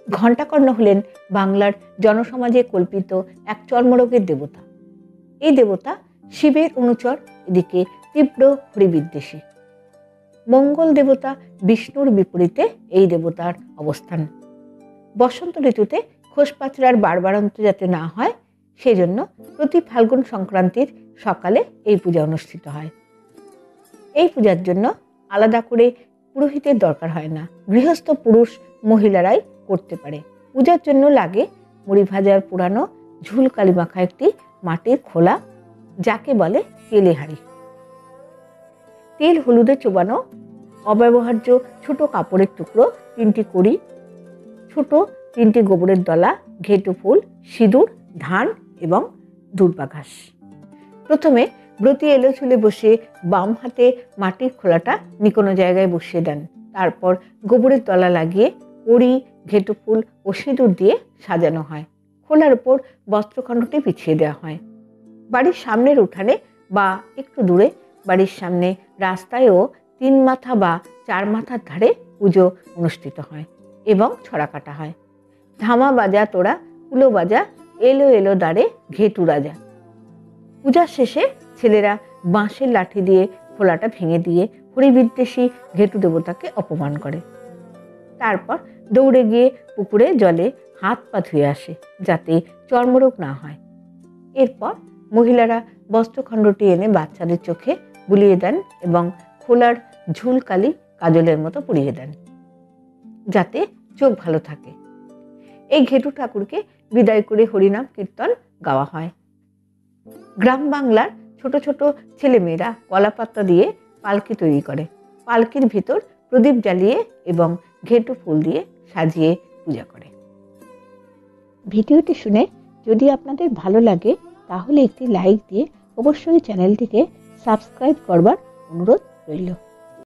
ঘণ্টাকর্ণ হলেন বাংলার জনসমাজে কল্পিত এক চর্মরোগের দেবতা। এই দেবতা শিবের অনুচর, এদিকে তীব্র হরিবিদ্বেষী। মঙ্গল দেবতা বিষ্ণুর বিপরীতে এই দেবতার অবস্থান। বসন্ত ঋতুতে খোসপাচড়ার বাড়বাড়ন্ত যাতে না হয় সেজন্য প্রতি ফাল্গুন সংক্রান্তির সকালে এই পূজা অনুষ্ঠিত হয়। এই পূজার জন্য আলাদা করে পুরোহিতের দরকার হয় না, গৃহস্থ পুরুষ মহিলারাই করতে পারে। পূজার জন্য লাগে মুড়ি ভাজার পুরানো ঝুল কালি মাখা একটি মাটির খোলা, যাকে বলে তেলে হাঁড়ি। তেল হলুদে চোবানো অব্যবহার্য ছোট কাপড়ের টুকরো 3টি কড়ি, ছোট 3টি গোবরের দলা, ঘেটু ফুল, সিঁদুর, ধান এবং দূর্বা ঘাস। প্রথমে ব্রতী এলো চুলে বসে বাম হাতে মাটির খোলাটা নিকোনো জায়গায় বসিয়ে দেন। তারপর গোবরের দলা লাগিয়ে কড়ি, ঘেটু ফুল ও সিঁদুর দিয়ে সাজানো হয়। খোলার উপর বস্ত্রখণ্ডটি বিছিয়ে দেওয়া হয়। বাড়ির সামনের উঠানে বা একটু দূরে বাড়ির সামনে রাস্তায়ও 3 মাথা বা 4 মাথার ধারে পুজো অনুষ্ঠিত হয় এবং ছড়া কাটা হয়। ধামা বাজা তোড়া, কুলো বাজা, এলো এলো দ্বারে ঘেটু রাজা। পূজার শেষে ছেলেরা বাঁশের লাঠি দিয়ে খোলাটা ভেঙে দিয়ে হরিবিদ্বেষী ঘেটু দেবতাকে অপমান করে। তারপর দৌড়ে গিয়ে পুকুরে জলে হাত পা ধুয়ে আসে যাতে চর্মরোগ না হয়। এরপর মহিলারা বস্ত্রখণ্ডটি এনে বাচ্চাদের চোখে বুলিয়ে দেন এবং খোলার ঝুলকালি কাজলের মতো পরিয়ে দেন যাতে চোখ ভালো থাকে। এই ঘেটু ঠাকুরকে বিদায় করে হরিনাম কীর্তন গাওয়া হয়। গ্রাম বাংলার ছোট ছোট ছেলেমেয়েরা কলাপাতা দিয়ে পালকি তৈরি করে, পালকির ভিতর প্রদীপ জ্বালিয়ে এবং ঘেটু ফুল দিয়ে সাজিয়ে পূজা করে। ভিডিওটি শুনে যদি আপনাদের ভালো লাগে তাহলে একটি লাইক দিয়ে অবশ্যই চ্যানেলটিকে সাবস্ক্রাইব করবার অনুরোধ রইল।